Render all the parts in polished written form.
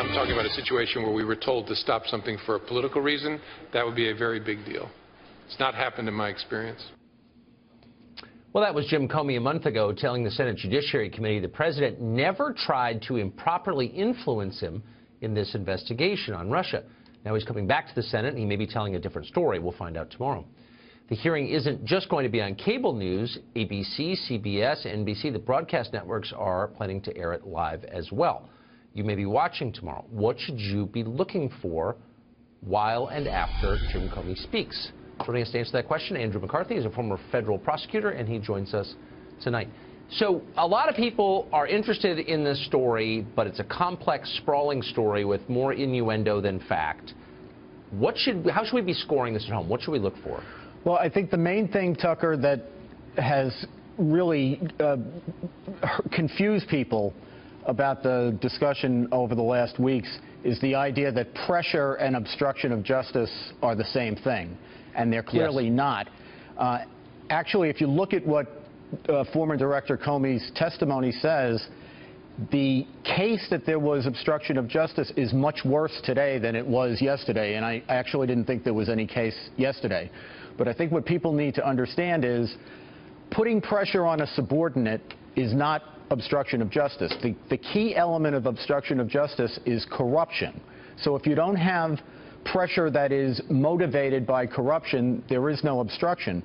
I'm talking about a situation where we were told to stop something for a political reason. That would be a very big deal. It's not happened in my experience. Well, that was Jim Comey a month ago telling the Senate Judiciary Committee the president never tried to improperly influence him in this investigation on Russia. Now he's coming back to the Senate, and he may be telling a different story. We'll find out tomorrow. The hearing isn't just going to be on cable news. ABC, CBS, NBC, the broadcast networks are planning to air it live as well. You may be watching tomorrow. What should you be looking for while and after Jim Comey speaks? Joining us to answer that question, Andrew McCarthy is a former federal prosecutor, and he joins us tonight. So a lot of people are interested in this story, but it's a complex, sprawling story with more innuendo than fact. How should we be scoring this at home? What should we look for? Well, I think the main thing, Tucker, that has really confused people about the discussion over the last weeks is the idea that pressure and obstruction of justice are the same thing, and they're clearly not. Actually, if you look at what former Director Comey's testimony says, the case that there was obstruction of justice is much worse today than it was yesterday, and I actually didn't think there was any case yesterday. But I think what people need to understand is putting pressure on a subordinate is not obstruction of justice. The key element of obstruction of justice is corruption. So if you don't have pressure that is motivated by corruption, there is no obstruction.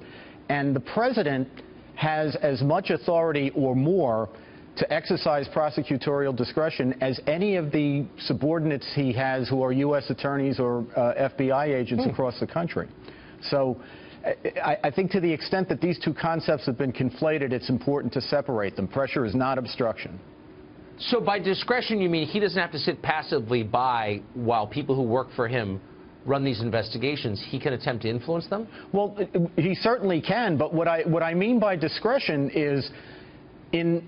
And the president has as much authority or more to exercise prosecutorial discretion as any of the subordinates he has who are U.S. attorneys or FBI agents across the country. So I think to the extent that these two concepts have been conflated, it's important to separate them. Pressure is not obstruction. So by discretion, you mean he doesn't have to sit passively by while people who work for him run these investigations? He can attempt to influence them? Well, he certainly can, but what I mean by discretion is in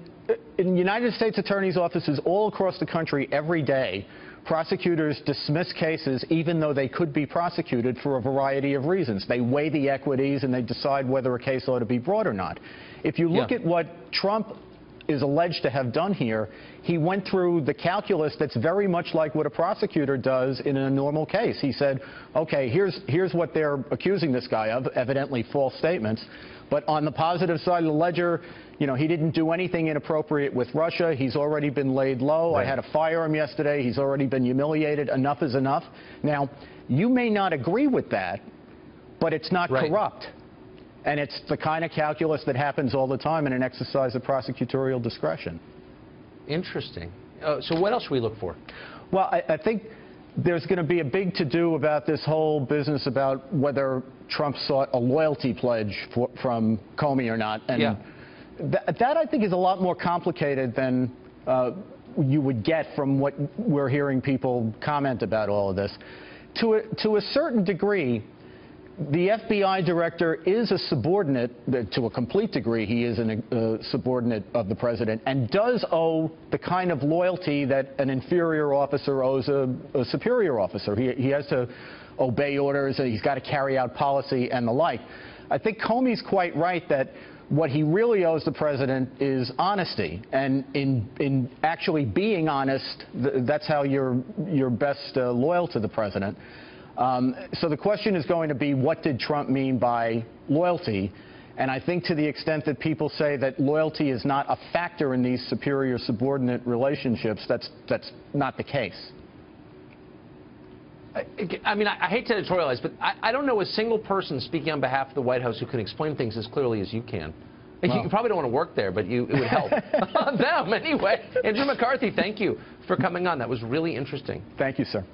United States attorneys' offices all across the country every day, prosecutors dismiss cases even though they could be prosecuted for a variety of reasons. They weigh the equities and they decide whether a case ought to be brought or not. If you look at what Trump is alleged to have done here, he went through the calculus that's very much like what a prosecutor does in a normal case. He said, okay, here's what they're accusing this guy of, evidently false statements. But on the positive side of the ledger, you know, he didn't do anything inappropriate with Russia. He's already been laid low. Right. I had to fire him yesterday. He's already been humiliated. Enough is enough. Now, you may not agree with that, but it's not corrupt. And it's the kind of calculus that happens all the time in an exercise of prosecutorial discretion. Interesting. So what else should we look for? Well, I think there's going to be a big to-do about this whole business about whether Trump sought a loyalty pledge from Comey or not. And that, I think, is a lot more complicated than you would get from what we're hearing people comment about all of this. To a certain degree, the FBI director is a subordinate, to a complete degree. He is a subordinate of the president and does owe the kind of loyalty that an inferior officer owes a superior officer. He has to obey orders, he's got to carry out policy and the like. I think Comey's quite right that what he really owes the president is honesty, and in actually being honest, that's how you're best loyal to the president. So the question is going to be, what did Trump mean by loyalty? And I think to the extent that people say that loyalty is not a factor in these superior-subordinate relationships, that's not the case. I mean, I hate to editorialize, but I don't know a single person speaking on behalf of the White House who can explain things as clearly as you can. Well, you probably don't want to work there, but it would help them anyway. Andrew McCarthy, thank you for coming on. That was really interesting. Thank you, sir.